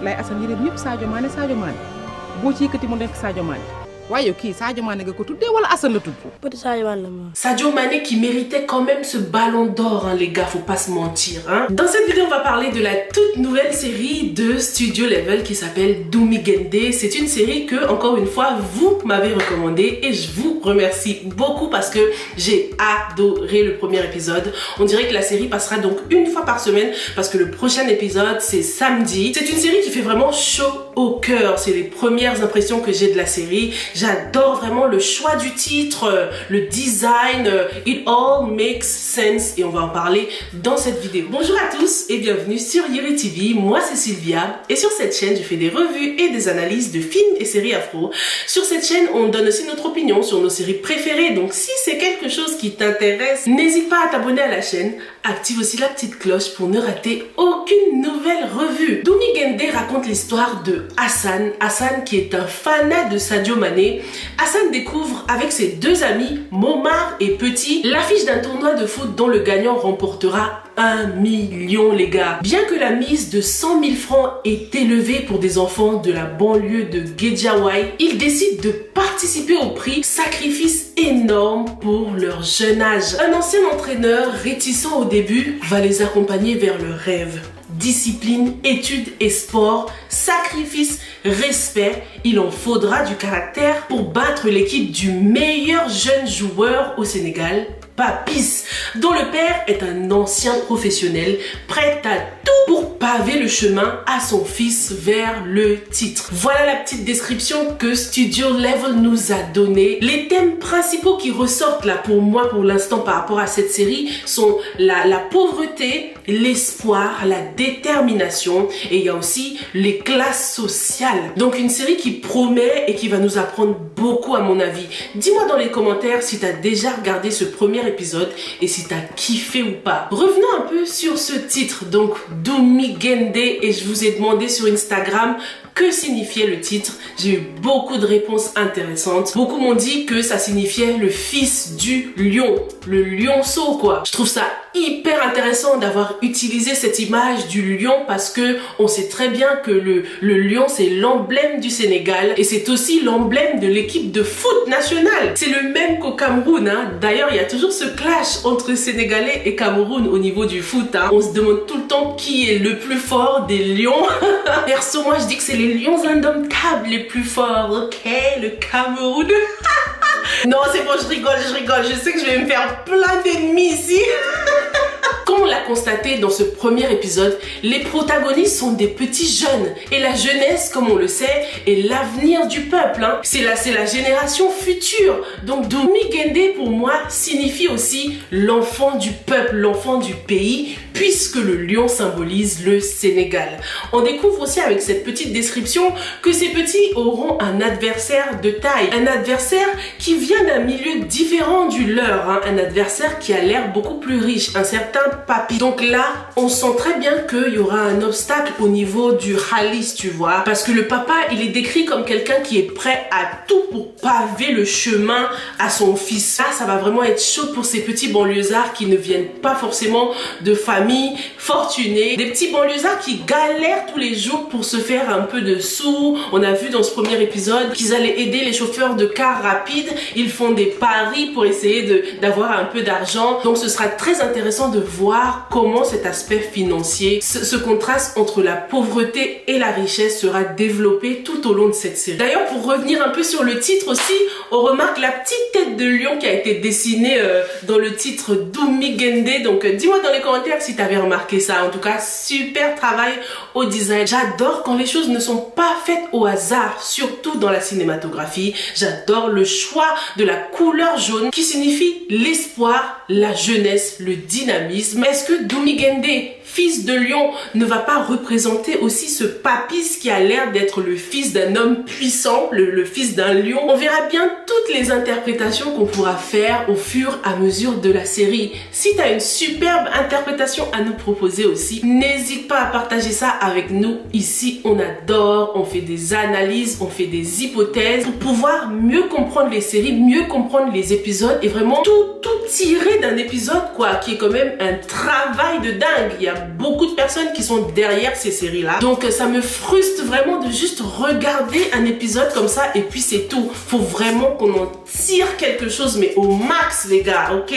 lay Assane yëreem ñëpp Sadio Mané boo ci yëkkati mu nekk Sadio Mané waaye kii Sadio Mané nga ko tuddee wala Assane la tudd. Petit Sadio Mané. Sadio Mané qui méritait quand même ce ballon d'or, hein, les gars, faut pas se mentir. Hein. Dans cette vidéo, on va parler de la toute nouvelle série de Studio Level qui s'appelle Doomy Guendé. C'est une série que, encore une fois, vous m'avez recommandée et je vous remercie beaucoup parce que j'ai adoré le premier épisode. On dirait que la série passera donc une fois par semaine parce que le prochain épisode, c'est samedi. C'est une série qui fait vraiment chaud au cœur. C'est les premières impressions que j'ai de la série. J'adore vraiment le choix du titre, le design, it all makes sense et on va en parler dans cette vidéo. Bonjour à tous et bienvenue sur Yuri TV, moi c'est Sylvia et sur cette chaîne je fais des revues et des analyses de films et séries afro. Sur cette chaîne on donne aussi notre opinion sur nos séries préférées, donc si c'est quelque chose qui t'intéresse, n'hésite pas à t'abonner à la chaîne, active aussi la petite cloche pour ne rater aucune nouvelle revue. Doomy Guendé raconte l'histoire de Hassan qui est un fanat de Sadio Mané. Hassan découvre avec ses deux amis, Momar et Petit, l'affiche d'un tournoi de foot dont le gagnant remportera 1 million les gars. Bien que la mise de 100 000 francs est élevée pour des enfants de la banlieue de Guédiawaye, ils décident de participer au prix, sacrifice énorme pour leur jeune âge. Un ancien entraîneur réticent au début va les accompagner vers le rêve. Discipline, études et sport, sacrifice, respect, il en faudra du caractère pour battre l'équipe du meilleur jeune joueur au Sénégal, Papis, dont le père est un ancien professionnel, prêt à tout pour paver le chemin à son fils vers le titre. Voilà la petite description que Studio Level nous a donnée. Les thèmes principaux qui ressortent là pour moi pour l'instant par rapport à cette série sont la pauvreté, l'espoir, la détermination et il y a aussi les classes sociales. Donc une série qui promet et qui va nous apprendre beaucoup à mon avis. Dis-moi dans les commentaires si tu as déjà regardé ce premier épisode et si tu as kiffé ou pas. Revenons un peu sur ce titre, donc Doomy Guendé, et je vous ai demandé sur Instagram que signifiait le titre. J'ai eu beaucoup de réponses intéressantes. Beaucoup m'ont dit que ça signifiait le fils du lion, le lionceau quoi. Je trouve ça hyper intéressant d'avoir utilisé cette image du lion parce que on sait très bien que le lion c'est l'emblème du Sénégal et c'est aussi l'emblème de l'équipe de foot nationale. C'est le même qu'au Cameroun. Hein. D'ailleurs, il y a toujours ce clash entre Sénégalais et Cameroun au niveau du foot. Hein. On se demande tout le temps qui est le plus fort des lions. Perso, moi je dis que c'est les lions indomptables les plus forts, ok, le Cameroun. Non, c'est bon, je rigole, je sais que je vais me faire plein d'ennemis ici. Comme on l'a constaté dans ce premier épisode, les protagonistes sont des petits jeunes et la jeunesse, comme on le sait, est l'avenir du peuple. Hein. C'est la génération future. Donc Doomy Guendé pour moi signifie aussi l'enfant du peuple, l'enfant du pays, puisque le lion symbolise le Sénégal. On découvre aussi avec cette petite description que ces petits auront un adversaire de taille, un adversaire qui vient d'un milieu différent du leur, hein. Un adversaire qui a l'air beaucoup plus riche, un certain Papis. Donc là, on sent très bien qu'il y aura un obstacle au niveau du Khalis, tu vois, parce que le papa, il est décrit comme quelqu'un qui est prêt à tout pour paver le chemin à son fils. Là, ça va vraiment être chaud pour ces petits banlieusards qui ne viennent pas forcément de famille fortunée, des petits banlieusards qui galèrent tous les jours pour se faire un peu de sous. On a vu dans ce premier épisode qu'ils allaient aider les chauffeurs de cars rapides. Ils font des paris pour essayer d'avoir un peu d'argent. Donc ce sera très intéressant de voir comment cet aspect financier, ce contraste entre la pauvreté et la richesse sera développé tout au long de cette série. D'ailleurs, pour revenir un peu sur le titre aussi, on remarque la petite tête de lion qui a été dessinée dans le titre Doomy Guendé. Donc dis-moi dans les commentaires si tu avais remarqué ça. En tout cas, super travail au design. J'adore quand les choses ne sont pas faites au hasard, surtout dans la cinématographie. J'adore le choix de la couleur jaune qui signifie l'espoir, la jeunesse, le dynamisme. Est-ce que Doomy Guendé, fils de lion, ne va pas représenter aussi ce Papis qui a l'air d'être le fils d'un homme puissant, le fils d'un lion? On verra bien toutes les interprétations qu'on pourra faire au fur et à mesure de la série. Si tu as une superbe interprétation à nous proposer aussi, n'hésite pas à partager ça avec nous. Ici, on adore, on fait des analyses, on fait des hypothèses pour pouvoir mieux comprendre les séries, mieux comprendre les épisodes et vraiment tout tirer d'un épisode quoi, qui est quand même un travail de dingue. Il y a beaucoup de personnes qui sont derrière ces séries-là. Donc ça me frustre vraiment de juste regarder un épisode comme ça et puis c'est tout. Faut vraiment qu'on en tire quelque chose, mais au max les gars, ok?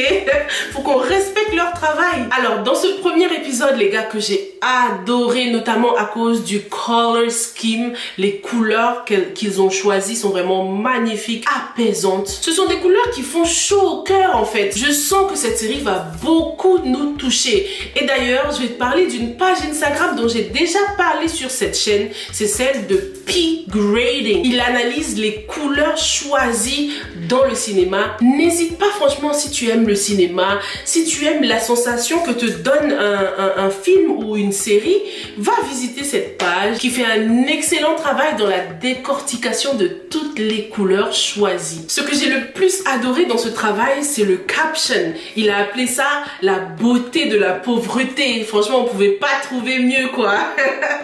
Faut qu'on respecte leur travail. Alors dans ce premier épisode les gars que j'ai adoré, notamment à cause du color scheme, les couleurs qu'ils ont choisies sont vraiment magnifiques, apaisantes. Ce sont des couleurs qui font chaud au cœur en fait. Je sens que cette série va beaucoup nous toucher. Et d'ailleurs, je vais te parler d'une page Instagram dont j'ai déjà parlé sur cette chaîne. C'est celle de P Grading. Il analyse les couleurs choisies dans le cinéma. N'hésite pas franchement si tu aimes le cinéma, si tu aimes la sensation que te donne un film ou une série, va visiter cette page qui fait un excellent travail dans la décortication de toutes les couleurs choisies. Ce que j'ai le plus adoré dans ce travail, c'est le caption. Il a appelé ça la beauté de la pauvreté. Franchement, on pouvait pas trouver mieux quoi.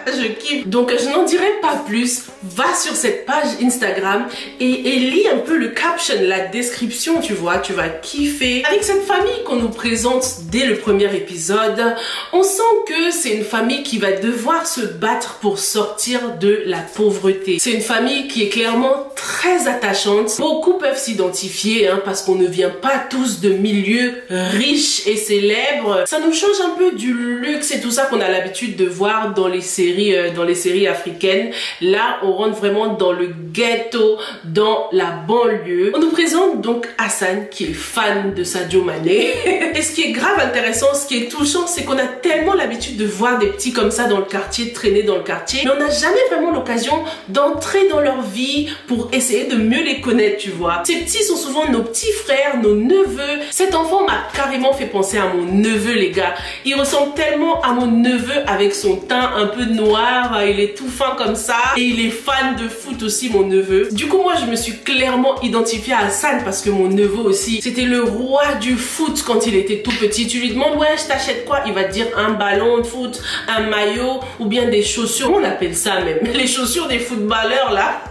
Je kiffe. Donc je n'en dirai pas plus. Va sur cette page Instagram et lis un peu le caption, la description, tu vois, tu vas kiffer. Avec cette famille qu'on nous présente dès le premier épisode, on sent que c'est une famille qui va devoir se battre pour sortir de la pauvreté. C'est une famille qui est clairement très attachante. Beaucoup peuvent s'identifier parce qu'on ne vient pas tous de milieux riches et célèbres. Ça nous change un peu du luxe et tout ça qu'on a l'habitude de voir dans les séries africaines. Là, on rentre vraiment dans le ghetto, dans la banlieue. On nous présente donc Hassan qui est fan de Sadio Mané. Et ce qui est grave intéressant, ce qui est touchant, c'est qu'on a tellement l'habitude de voir des petits comme ça dans le quartier, traîner dans le quartier, mais on n'a jamais vraiment l'occasion d'entrer dans leur vie pour essayer de mieux les connaître, tu vois. Ces petits sont souvent nos petits frères, nos neveux. Cet enfant m'a carrément fait penser à mon neveu, les gars. Il ressemble tellement à mon neveu avec son teint un peu noir, il est tout fin comme ça et il est fan de foot aussi, mon neveu. Du coup, moi, je me suis clairement identifiée à Hassan parce que mon neveu aussi, c'était le roi du foot quand il était tout petit. Tu lui demandes, ouais, je t'achète quoi? Il va te dire un ballon de foot, un maillot ou bien des chaussures. On appelle ça même les chaussures des footballeurs là.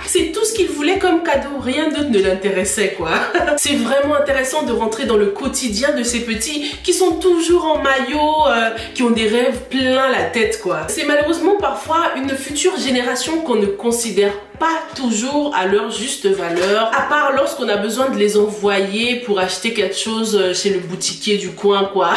C'est tout ce qu'il voulait comme cadeau, rien d'autre ne l'intéressait quoi. C'est vraiment intéressant de rentrer dans le quotidien de ces petits qui sont toujours en maillot, qui ont des rêves plein la tête quoi. C'est malheureusement parfois une future génération qu'on ne considère pas toujours à leur juste valeur, à part lorsqu'on a besoin de les envoyer pour acheter quelque chose chez le boutiquier du coin quoi.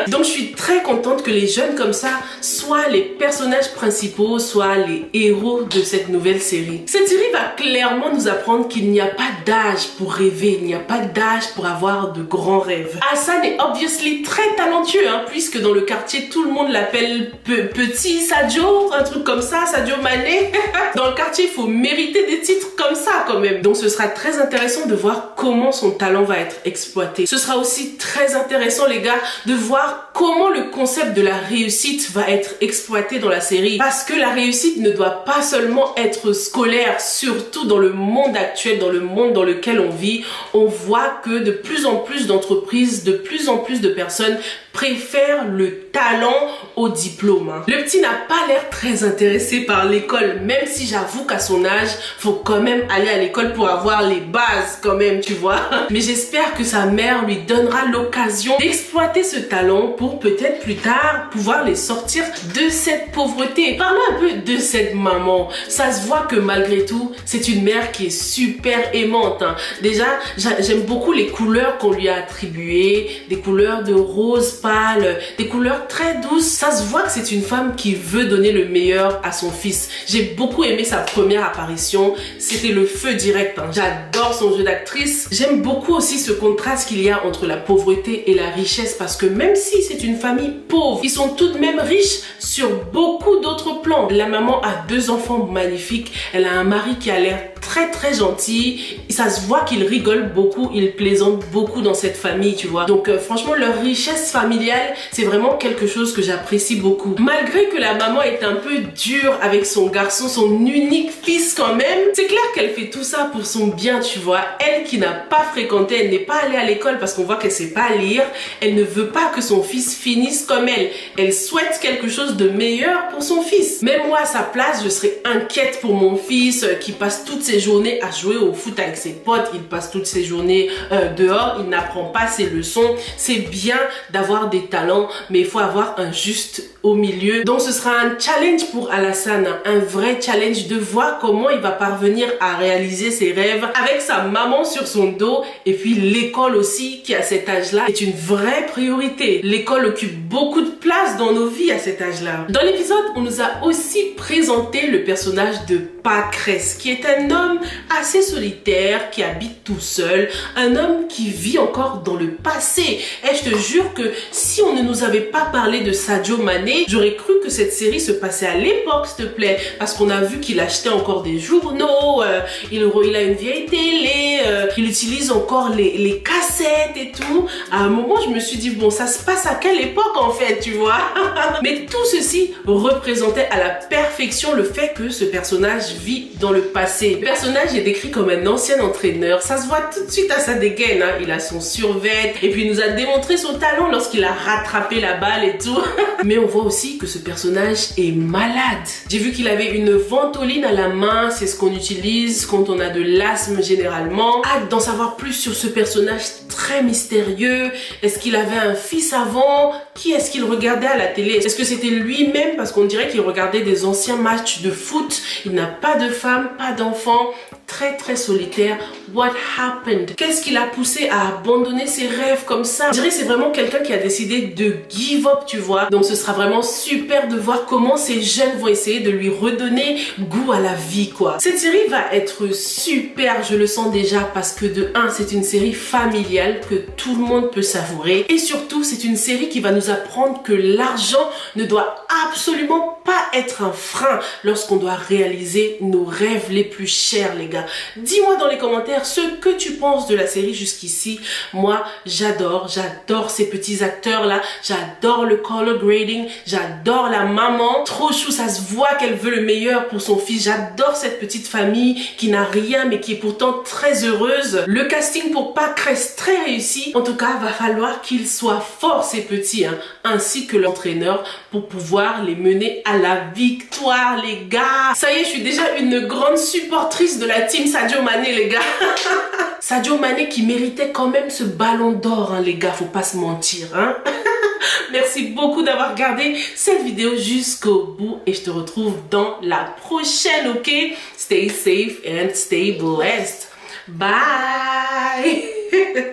Donc je suis très contente que les jeunes comme ça soient les personnages principaux, soient les héros de cette nouvelle série. Cette série va clairement nous apprendre qu'il n'y a pas d'âge pour rêver, il n'y a pas d'âge pour avoir de grands rêves. Hassan est obviously très talentueux puisque dans le quartier tout le monde l'appelle petit Sadio, un truc comme ça, Sadio Mané. Dans le quartier il faut mériter des titres comme ça quand même. Donc ce sera très intéressant de voir comment son talent va être exploité. Ce sera aussi très intéressant les gars de voir comment le concept de la réussite va être exploité dans la série. Parce que la réussite ne doit pas seulement être scolaire, surtout dans le monde actuel, dans le monde dans lequel on vit. On voit que de plus en plus d'entreprises, de plus en plus de personnes préfèrent le talent au diplôme. Le petit n'a pas l'air très intéressé par l'école, même si j'avoue qu'à son âge, faut quand même aller à l'école pour avoir les bases quand même, tu vois. Mais j'espère que sa mère lui donnera l'occasion d'exploiter ce talent pour peut-être plus tard pouvoir les sortir de cette pauvreté. Parlons un peu de cette maman. Ça se voit que malgré tout, c'est une mère qui est super aimante. Déjà, j'aime beaucoup les couleurs qu'on lui a attribuées, des couleurs de rose pâle, des couleurs très douces. Ça se voit que c'est une femme qui veut donner le meilleur à son fils. J'ai beaucoup aimé sa première apparition, c'était le feu direct. J'adore son jeu d'actrice. J'aime beaucoup aussi ce contraste qu'il y a entre la pauvreté et la richesse parce que même si c'est une famille pauvre, ils sont tout de même riches sur beaucoup d'autres plans. La maman a 2 enfants magnifiques, elle a un mari qui a l'air très gentil. Ça se voit qu'il rigole beaucoup, il plaisante beaucoup dans cette famille, tu vois. Donc franchement, leur richesse familiale, c'est vraiment quelque chose que j'apprécie beaucoup. Malgré que la maman est un peu dure avec son garçon, son unique fils quand même, c'est clair qu'elle fait tout ça pour son bien, tu vois. Elle qui n'a pas fréquenté, elle n'est pas allée à l'école parce qu'on voit qu'elle sait pas lire, elle ne veut pas que son fils finisse comme elle. Elle souhaite quelque chose de meilleur pour son fils. Même moi à sa place, je serais inquiète pour mon fils qui passe toutes ses journées à jouer au foot avec ses potes, il passe toutes ses journées dehors, il n'apprend pas ses leçons. C'est bien d'avoir des talents, mais il faut avoir un juste au milieu. Donc ce sera un challenge pour Alassane, un vrai challenge de voir comment il va parvenir à réaliser ses rêves avec sa maman sur son dos, et puis l'école aussi qui à cet âge-là est une vraie priorité. L'école occupe beaucoup de place dans nos vies à cet âge-là. Dans l'épisode, on nous a aussi présenté le personnage de Pâquerès, qui est un homme assez solitaire, qui habite tout seul, un homme qui vit encore dans le passé. Et je te jure que si on ne nous avait pas parlé de Sadio Mané, j'aurais cru que cette série se passait à l'époque, s'il te plaît, parce qu'on a vu qu'il achetait encore des journaux, il a une vieille télé, il utilise encore les cassettes et tout. À un moment, je me suis dit, bon, ça se passe à quelle époque en fait, tu vois? Mais tout ceci représentait à la perfection le fait que ce personnage vit dans le passé. Le personnage est décrit comme un ancien entraîneur, ça se voit tout de suite à sa dégaine, hein. Il a son survêt, et puis il nous a démontré son talent lorsqu'il a rattrapé la balle et tout. Mais on voit aussi que ce personnage est malade. J'ai vu qu'il avait une ventoline à la main, c'est ce qu'on utilise quand on a de l'asthme généralement. Hâte d'en savoir plus sur ce personnage très mystérieux. Est-ce qu'il avait un fils avant? Qui est-ce qu'il regardait à la télé? Est-ce que c'était lui-même? Parce qu'on dirait qu'il regardait des anciens matchs de foot. Il n'a pas de femme, pas d'enfant, très solitaire. What happened? Qu'est-ce qui l'a poussé à abandonner ses rêves comme ça? Je dirais que c'est vraiment quelqu'un qui a décidé de give up, tu vois. Donc ce sera vraiment super de voir comment ces jeunes vont essayer de lui redonner goût à la vie, quoi. Cette série va être super, je le sens déjà, parce que de 1, c'est une série familiale que tout le monde peut savourer. Et surtout, c'est une série qui va nous apprendre que l'argent ne doit absolument pas être un frein lorsqu'on doit réaliser nos rêves les plus chers, les gars. Dis-moi dans les commentaires ce que tu penses de la série jusqu'ici. Moi, j'adore ces petits acteurs là, j'adore le color grading, j'adore la maman, trop chou, ça se voit qu'elle veut le meilleur pour son fils. J'adore cette petite famille qui n'a rien mais qui est pourtant très heureuse. Le casting pour Pâquerès très réussi. En tout cas, va falloir qu'ils soient forts ces petits, hein, ainsi que l'entraîneur, pour pouvoir les mener à la victoire, les gars. Ça y est, je suis déjà une grande supportrice de la team Sadio Mané, les gars. Sadio Mané qui méritait quand même ce ballon d'or, hein, les gars, faut pas se mentir, hein. Merci beaucoup d'avoir regardé cette vidéo jusqu'au bout et je te retrouve dans la prochaine, ok? Stay safe and stay blessed. Bye.